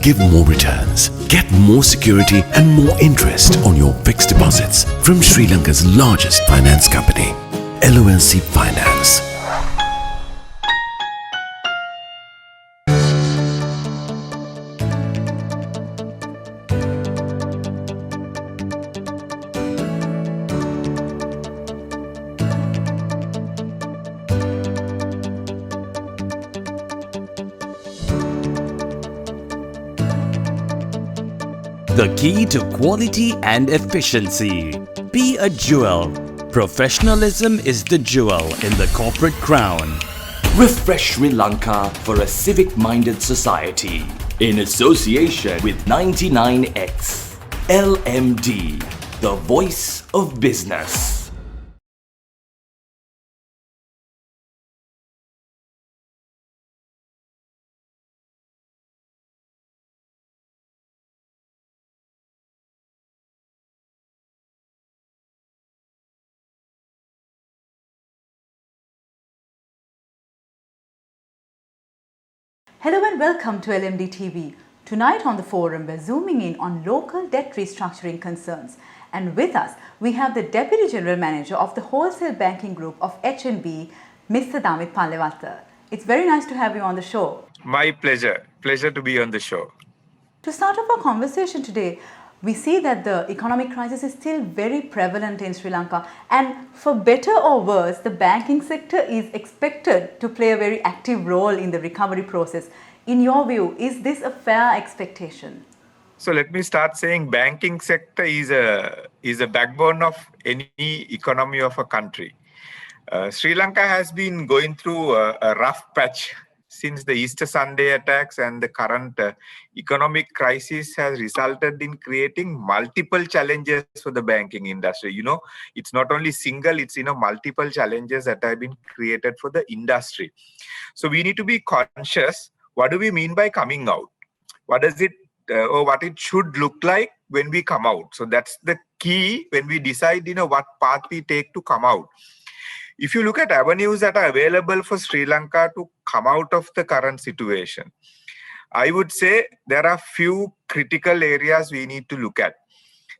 give more returns. Get more security and more interest on your fixed deposits from Sri Lanka's largest finance company, LMDtv Finance. The key to quality and efficiency. Be a jewel. Professionalism is the jewel in the corporate crown. Refresh Sri Lanka for a civic-minded society in association with 99X. LMD, the voice of business. Hello and welcome to LMDtv. Tonight on the forum, we're zooming in on local debt restructuring concerns. And with us, we have the Deputy General Manager of the Wholesale Banking Group of H&B, Mr. Damith Pallewatte. It's very nice to have you on the show. My pleasure. Pleasure to be on the show. To start off our conversation today, we see that the economic crisis is still very prevalent in Sri Lanka, and for better or worse, the banking sector is expected to play a very active role in the recovery process. In your view, is this a fair expectation? So let me start saying banking sector is a backbone of any economy of a country. Sri Lanka has been going through a rough patch since the Easter Sunday attacks, and the current economic crisis has resulted in creating multiple challenges for the banking industry. You know, it's not only single, it's, multiple challenges that have been created for the industry. So we need to be conscious. What do we mean by coming out? What does it, or what it should look like when we come out? So that's the key when we decide, what path we take to come out. If you look at avenues that are available for Sri Lanka to come out of the current situation, I would say there are few critical areas we need to look at.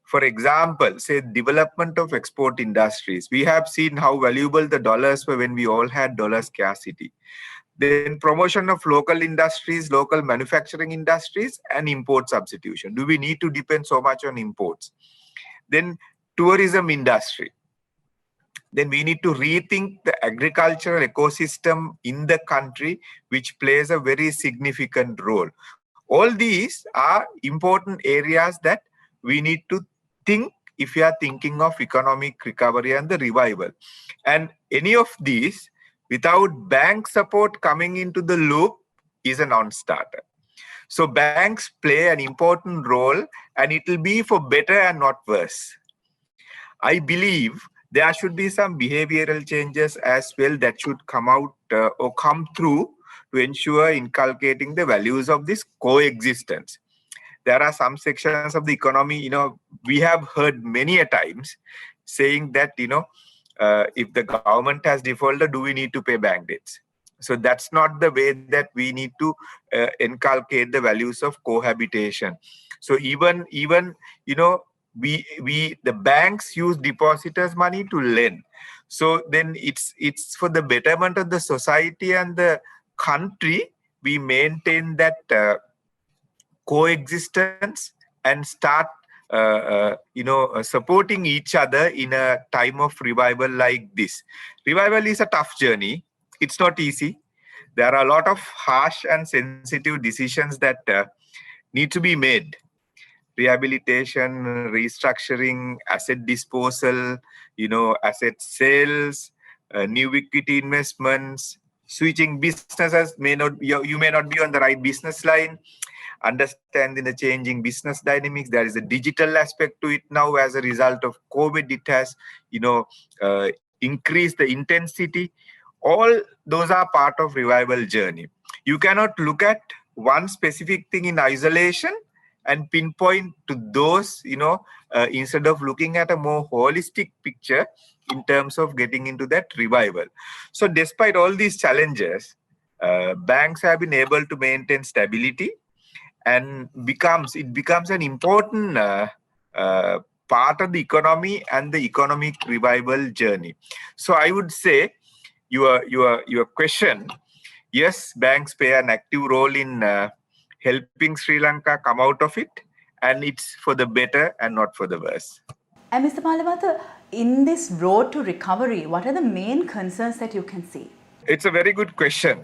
For example, say development of export industries. We have seen how valuable the dollars were when we all had dollar scarcity. Then promotion of local industries, local manufacturing industries, and import substitution. Do we need to depend so much on imports? Then tourism industry. Then we need to rethink the agricultural ecosystem in the country, which plays a very significant role. All these are important areas that we need to think if we are thinking of economic recovery and the revival. And any of these, without bank support coming into the loop, is a non-starter. So banks play an important role, and it will be for better and not worse. I believe there should be some behavioral changes as well that should come out or come through to ensure inculcating the values of this coexistence. There are some sections of the economy, we have heard many a times saying that, if the government has defaulted, do we need to pay bank debts? So that's not the way that we need to inculcate the values of cohabitation. So even the banks use depositors' money to lend. So then it's for the betterment of the society and the country, we maintain that coexistence and start supporting each other in a time of revival like this. Revival is a tough journey. It's not easy. There are a lot of harsh and sensitive decisions that need to be made. Rehabilitation, restructuring, asset disposal, asset sales, new equity investments, switching businesses. You may not be on the right business line. Understanding the changing business dynamics. There is a digital aspect to it now as a result of COVID. It has, increased the intensity. All those are part of revival journey. You cannot look at one specific thing in isolation and pinpoint to those, instead of looking at a more holistic picture in terms of getting into that revival. So despite all these challenges, banks have been able to maintain stability and it becomes an important part of the economy and the economic revival journey. So I would say your question, yes, banks play an active role in helping Sri Lanka come out of it, and it's for the better and not for the worse. And Mr. Pallewatte, in this road to recovery, what are the main concerns that you can see? It's a very good question.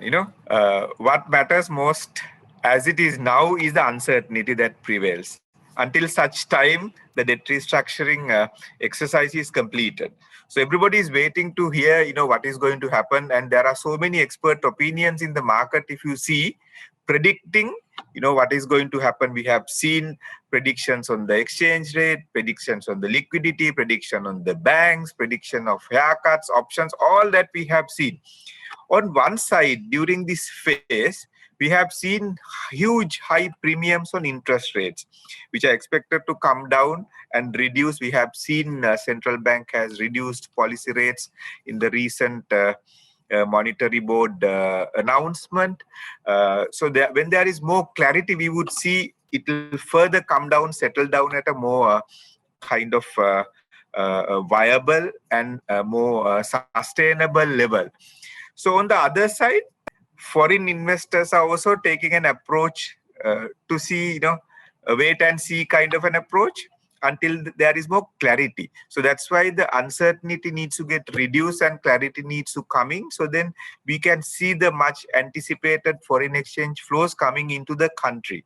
What matters most as it is now is the uncertainty that prevails until such time the debt restructuring exercise is completed. So everybody is waiting to hear, what is going to happen. And there are so many expert opinions in the market, if you see, predicting, what is going to happen. We have seen predictions on the exchange rate, predictions on the liquidity, prediction on the banks, prediction of haircuts, options, all that we have seen. On one side, during this phase, we have seen huge high premiums on interest rates, which are expected to come down and reduce. We have seen central bank has reduced policy rates in the recent monetary board announcement. So when there is more clarity, we would see it will further come down, settle down at a more kind of viable and more sustainable level. So on the other side, foreign investors are also taking an approach to see, a wait and see kind of an approach until there is more clarity. So that's why the uncertainty needs to get reduced and clarity needs to come in. So then we can see the much anticipated foreign exchange flows coming into the country.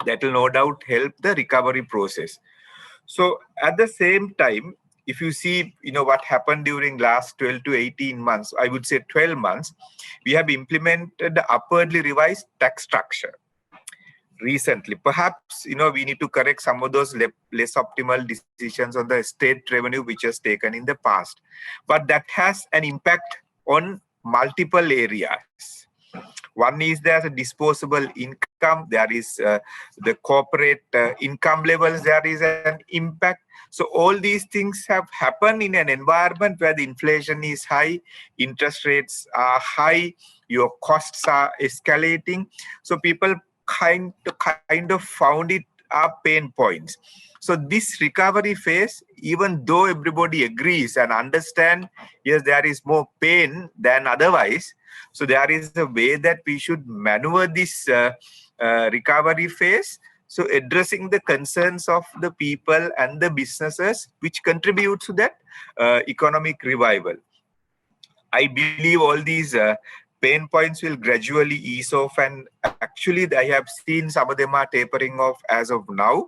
That will no doubt help the recovery process. So at the same time, if you see, what happened during last 12 to 18 months, I would say 12 months, we have implemented the upwardly revised tax structure recently. Perhaps, we need to correct some of those less optimal decisions on the state revenue, which was taken in the past. But that has an impact on multiple areas. One is there's a disposable income, there is the corporate income levels, there is an impact. So all these things have happened in an environment where the inflation is high, interest rates are high, your costs are escalating. So people kind of found it are pain points. So this recovery phase, even though everybody agrees and understand, yes, there is more pain than otherwise. So there is a way that we should maneuver this recovery phase. So addressing the concerns of the people and the businesses, which contribute to that economic revival. I believe all these pain points will gradually ease off, and actually I have seen some of them are tapering off as of now,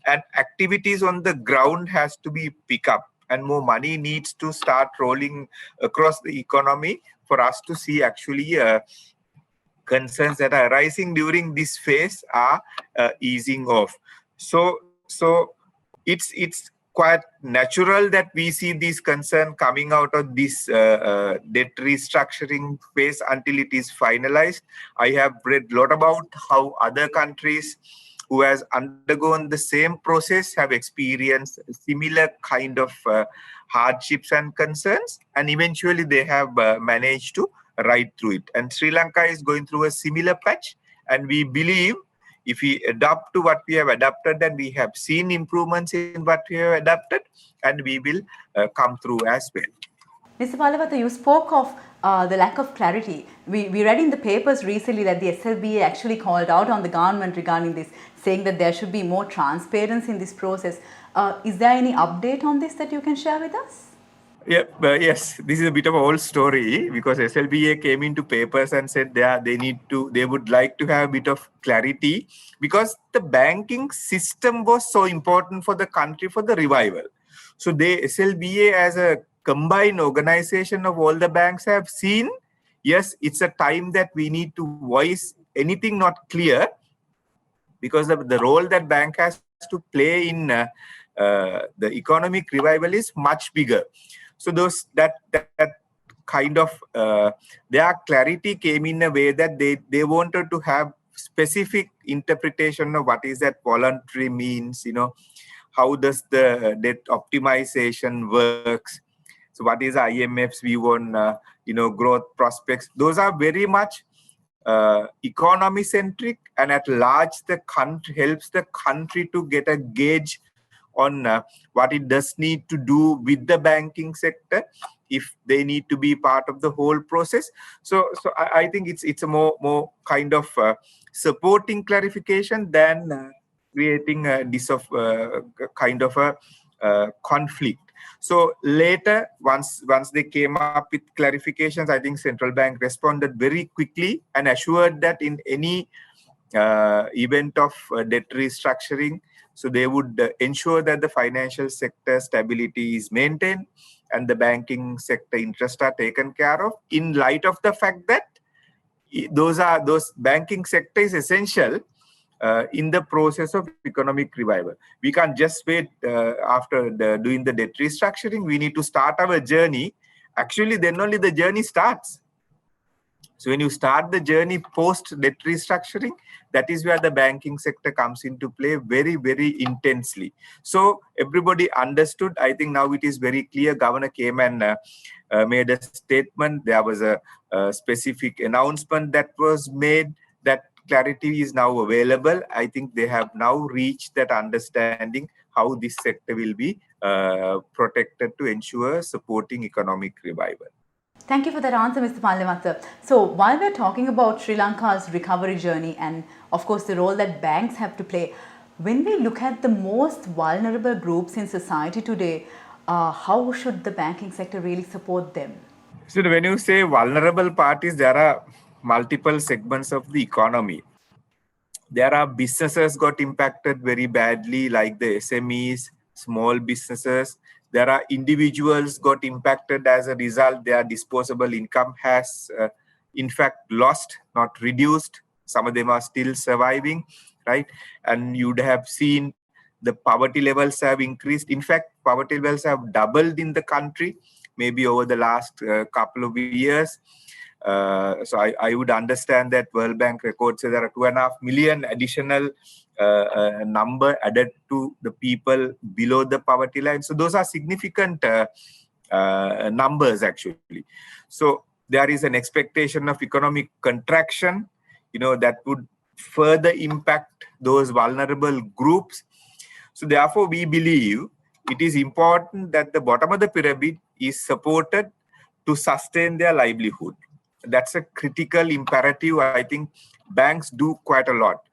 and activities on the ground has to be pick up and more money needs to start rolling across the economy for us to see actually concerns that are arising during this phase are easing off. So it's quite natural that we see this concern coming out of this debt restructuring phase until it is finalized. I have read a lot about how other countries who has undergone the same process have experienced similar kind of hardships and concerns, and eventually they have managed to ride through it. And Sri Lanka is going through a similar patch, and we believe if we adapt to what we have adapted, then we have seen improvements in what we have adapted, and we will come through as well. Mr. Pallewatte, you spoke of the lack of clarity. We read in the papers recently that the SLBA actually called out on the government regarding this, saying that there should be more transparency in this process. Is there any update on this that you can share with us? Yeah, yes, this is a bit of an old story because SLBA came into papers and said they would like to have a bit of clarity because the banking system was so important for the country for the revival. So SLBA as a combined organization of all the banks have seen, yes, it's a time that we need to voice anything not clear because of the role that bank has to play in the economic revival is much bigger. So that kind of their clarity came in a way that they wanted to have specific interpretation of what is that voluntary means, how does the debt optimization works. So what is IMF's view on growth prospects? Those are very much economy centric, and at large the country helps the country to get a gauge on what it does need to do with the banking sector if they need to be part of the whole process. So I think it's a more kind of supporting clarification than creating this of kind of a conflict. So later, once they came up with clarifications, I think central bank responded very quickly and assured that in any event of debt restructuring, so they would ensure that the financial sector stability is maintained and the banking sector interests are taken care of, in light of the fact that those banking sector is essential in the process of economic revival. We can't just wait after doing the debt restructuring. We need to start our journey. Actually, then only the journey starts. So when you start the journey post debt restructuring, that is where the banking sector comes into play very, very intensely. So everybody understood. I think now it is very clear. Governor came and made a statement. There was a specific announcement that was made. That clarity is now available. I think they have now reached that understanding how this sector will be protected to ensure supporting economic revival. Thank you for that answer, Mr. Pallewatte. So while we're talking about Sri Lanka's recovery journey and of course the role that banks have to play, when we look at the most vulnerable groups in society today, how should the banking sector really support them? So when you say vulnerable parties, there are multiple segments of the economy. There are businesses got impacted very badly, like the SMEs, small businesses. There are individuals got impacted as a result. Their disposable income has, in fact, lost, not reduced. Some of them are still surviving, right? And you'd have seen the poverty levels have increased. In fact, poverty levels have doubled in the country, maybe over the last couple of years. So I would understand that World Bank records say there are 2.5 million additional number added to the people below the poverty line. So those are significant numbers actually. So there is an expectation of economic contraction, that would further impact those vulnerable groups. So therefore, we believe it is important that the bottom of the pyramid is supported to sustain their livelihood. That's a critical imperative. I think banks do quite a lot.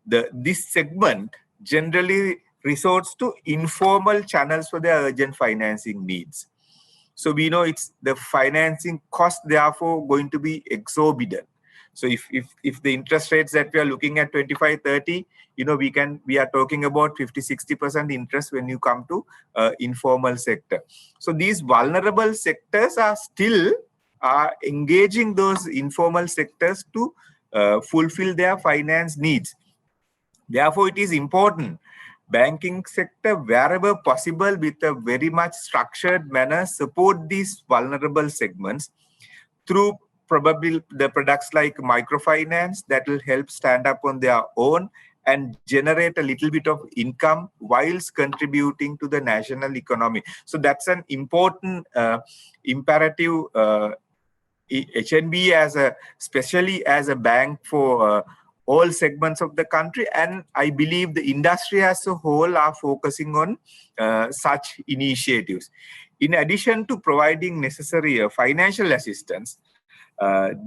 This segment generally resorts to informal channels for their urgent financing needs. So we know it's the financing cost, therefore, going to be exorbitant. So if the interest rates that we are looking at 25, 30, we are talking about 50, 60% interest when you come to informal sector. So these vulnerable sectors are still engaging those informal sectors to fulfill their finance needs. Therefore, it is important banking sector, wherever possible, with a very much structured manner, support these vulnerable segments through probably the products like microfinance that will help stand up on their own and generate a little bit of income whilst contributing to the national economy. So that's an important imperative. HNB especially as a bank for all segments of the country, and I believe the industry as a whole are focusing on such initiatives. In addition to providing necessary financial assistance,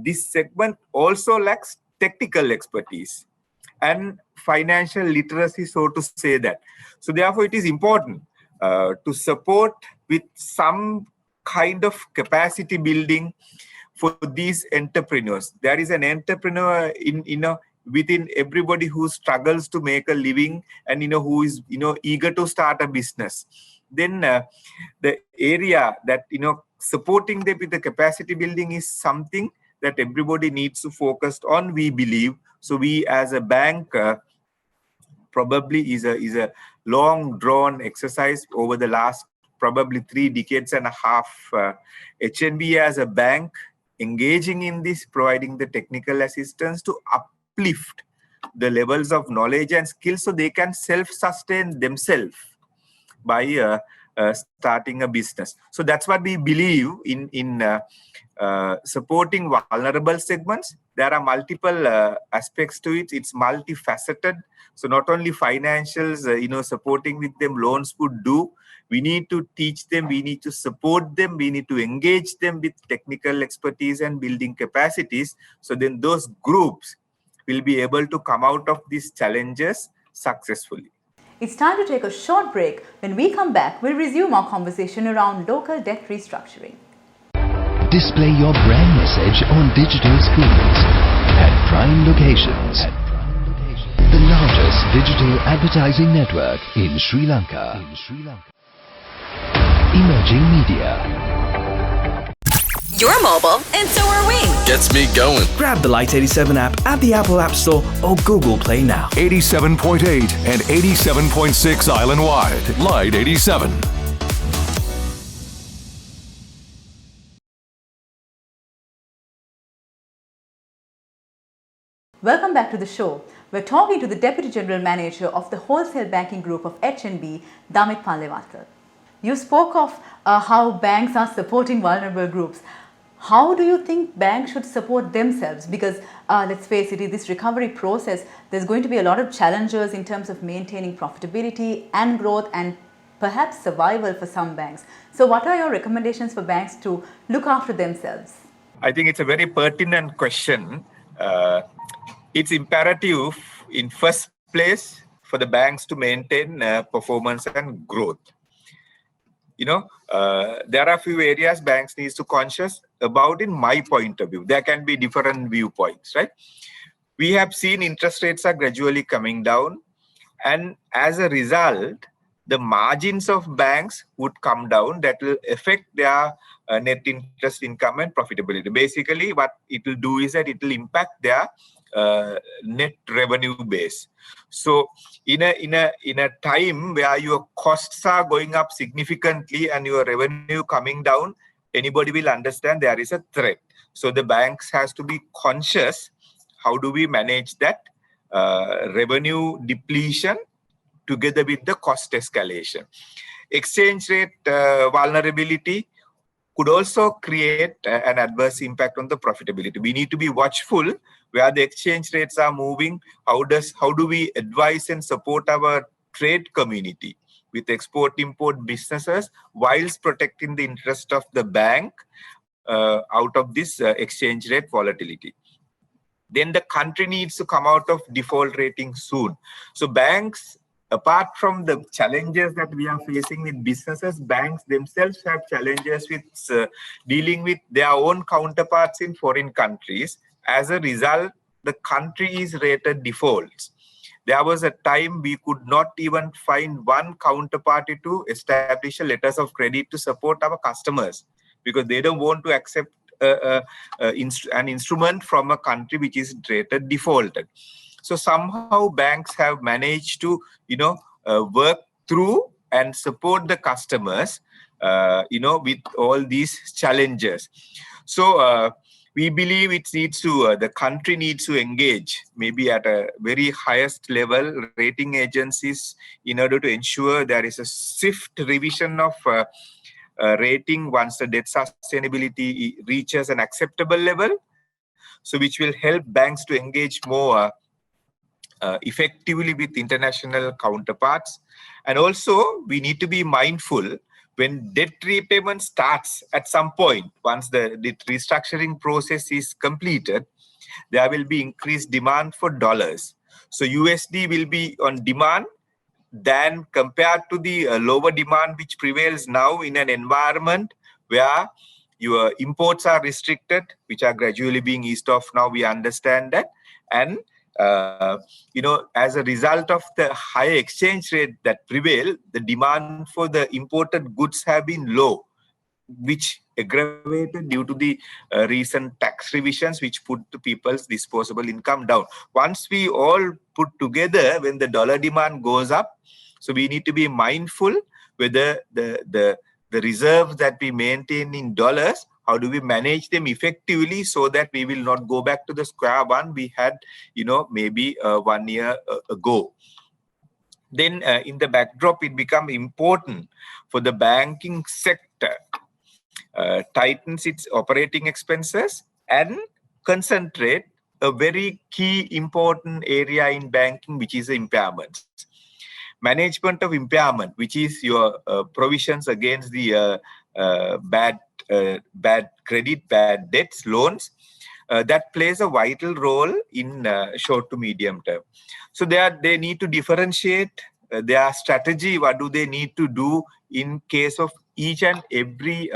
this segment also lacks technical expertise and financial literacy, so to say that. So therefore, it is important to support with some kind of capacity building for these entrepreneurs. There is an entrepreneur within everybody who struggles to make a living and who is eager to start a business. Then the area that supporting them with the capacity building is something that everybody needs to focus on, we believe. So we as a bank probably is a long drawn exercise over the last probably 3.5 decades. HNB as a bank engaging in this, providing the technical assistance to uplift the levels of knowledge and skills so they can self-sustain themselves by starting a business. So that's what we believe in supporting vulnerable segments. There are multiple aspects to it. It's multifaceted. So not only financials, supporting with them, loans would do. We need to teach them, we need to support them, we need to engage them with technical expertise and building capacities. So then those groups will be able to come out of these challenges successfully. It's time to take a short break. When we come back, we'll resume our conversation around local debt restructuring. Display your brand message on digital screens at prime locations. The largest digital advertising network in Sri Lanka. Emerging media. You're mobile, and so are we. Gets me going. Grab the Lite 87 app at the Apple App Store or Google Play now. 87.8 and 87.6 island-wide. Lite 87. Welcome back to the show. We're talking to the Deputy General Manager of the Wholesale Banking Group of H&B, Damith Pallewatte. You spoke of how banks are supporting vulnerable groups. How do you think banks should support themselves? Because let's face it, in this recovery process, there's going to be a lot of challenges in terms of maintaining profitability and growth and perhaps survival for some banks. So what are your recommendations for banks to look after themselves? I think it's a very pertinent question. It's imperative in first place for the banks to maintain performance and growth. There are a few areas banks needs to conscious about in my point of view. There can be different viewpoints, right? We have seen interest rates are gradually coming down, and as a result, the margins of banks would come down. That will affect their net interest income and profitability. Basically, what it will do is that it will impact their net revenue base. So in a time where your costs are going up significantly and your revenue coming down, anybody will understand there is a threat. So the banks has to be conscious. How do we manage that revenue depletion together with the cost escalation? Exchange rate vulnerability could also create an adverse impact on the profitability. We need to be watchful where the exchange rates are moving. How do we advise and support our trade community with export-import businesses whilst protecting the interest of the bank out of this exchange rate volatility? Then the country needs to come out of default rating soon. So banks, apart from the challenges that we are facing with businesses, banks themselves have challenges with dealing with their own counterparts in foreign countries. As a result, the country is rated defaults. There was a time we could not even find one counterparty to establish a letters of credit to support our customers because they don't want to accept an instrument from a country which is rated defaulted. So somehow banks have managed to, work through and support the customers, with all these challenges. So we believe it needs to, the country needs to engage maybe at a very highest level rating agencies in order to ensure there is a swift revision of rating once the debt sustainability reaches an acceptable level. So which will help banks to engage more effectively with international counterparts. And also we need to be mindful when debt repayment starts at some point, once the restructuring process is completed, there will be increased demand for dollars. So USD will be on demand than compared to the lower demand which prevails now in an environment where your imports are restricted, which are gradually being eased off now, we understand that. And as a result of the high exchange rate that prevail, the demand for the imported goods have been low, which aggravated due to the recent tax revisions, which put the people's disposable income down. Once we all put together, when the dollar demand goes up, so we need to be mindful whether the reserves that we maintain in dollars, how do we manage them effectively so that we will not go back to the square one we had, maybe 1 year ago. then in the backdrop, it becomes important for the banking sector tightens its operating expenses and concentrate a very key important area in banking, which is the impairments. Management of impairment, which is your provisions against the bad credit, bad debts, loans, that plays a vital role in short to medium term. So they need to differentiate their strategy. What do they need to do in case of each and every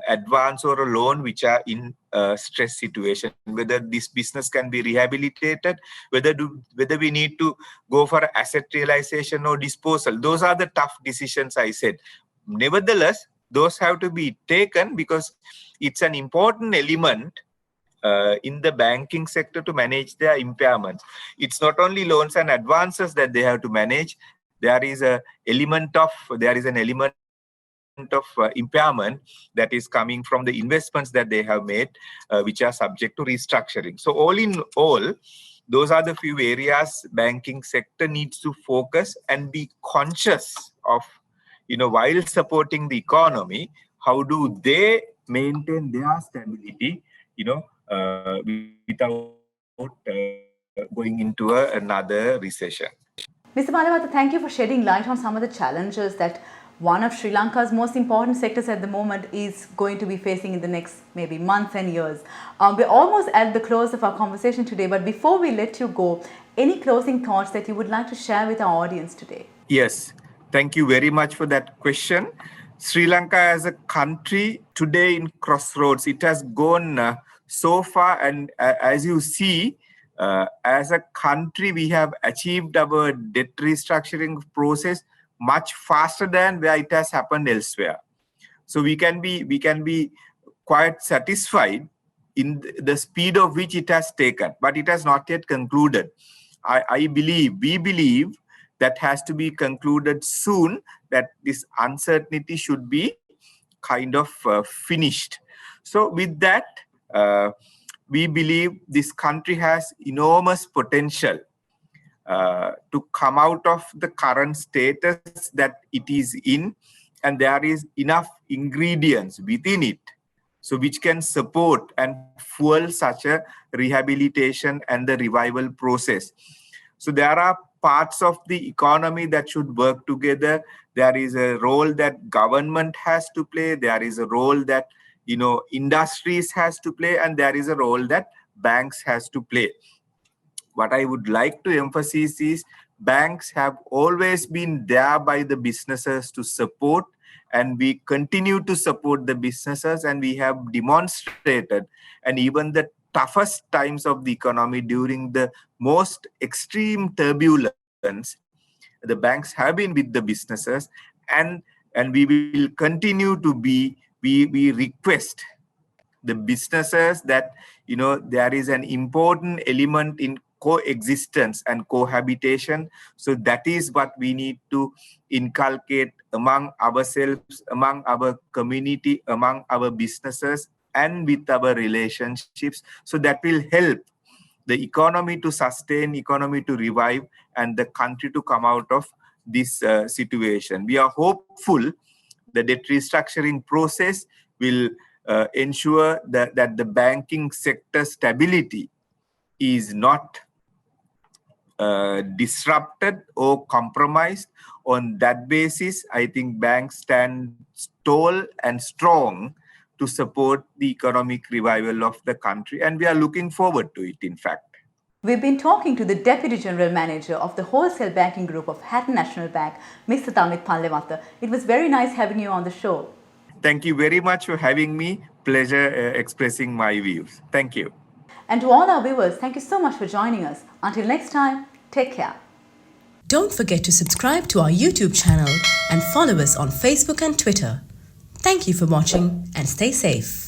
advance or a loan which are in stress situation, whether this business can be rehabilitated, whether we need to go for asset realization or disposal. Those are the tough decisions, I said. Nevertheless, those have to be taken because it's an important element in the banking sector to manage their impairments. It's not only loans and advances that they have to manage. There is an element of impairment that is coming from the investments that they have made, which are subject to restructuring. So all in all, those are the few areas banking sector needs to focus and be conscious of, while supporting the economy, how do they maintain their stability, without going into another recession. Mr. Pallewatte, thank you for shedding light on some of the challenges that one of Sri Lanka's most important sectors at the moment is going to be facing in the next maybe months and years. We're almost at the close of our conversation today, but before we let you go, any closing thoughts that you would like to share with our audience today? Yes, thank you very much for that question. Sri Lanka as a country today in crossroads, it has gone so far, and as you see, as a country, we have achieved our debt restructuring process much faster than where it has happened elsewhere. So we can be quite satisfied in the speed of which it has taken, but it has not yet concluded. We believe that has to be concluded soon, that this uncertainty should be kind of finished. So with that, we believe this country has enormous potential to come out of the current status that it is in, and there is enough ingredients within it so which can support and fuel such a rehabilitation and the revival process. So there are parts of the economy that should work together. There is a role that government has to play. There is a role that industries has to play, and there is a role that banks has to play. What I would like to emphasize is banks have always been there by the businesses to support, and we continue to support the businesses, and we have demonstrated, and even the toughest times of the economy during the most extreme turbulence, the banks have been with the businesses, and we will continue to be. We request the businesses that there is an important element in coexistence and cohabitation. So that is what we need to inculcate among ourselves, among our community, among our businesses, and with our relationships. So that will help the economy to sustain, economy to revive, and the country to come out of this situation. We are hopeful the debt restructuring process will ensure that the banking sector stability is not disrupted or compromised. On that basis, I think banks stand tall and strong to support the economic revival of the country, and we are looking forward to it, in fact. We've been talking to the Deputy General Manager of the Wholesale Banking Group of Hatton National Bank, Mr. Damith Pallewatte. It was very nice having you on the show. Thank you very much for having me. Pleasure expressing my views. Thank you. And to all our viewers, thank you so much for joining us. Until next time, take care. Don't forget to subscribe to our YouTube channel and follow us on Facebook and Twitter. Thank you for watching and stay safe.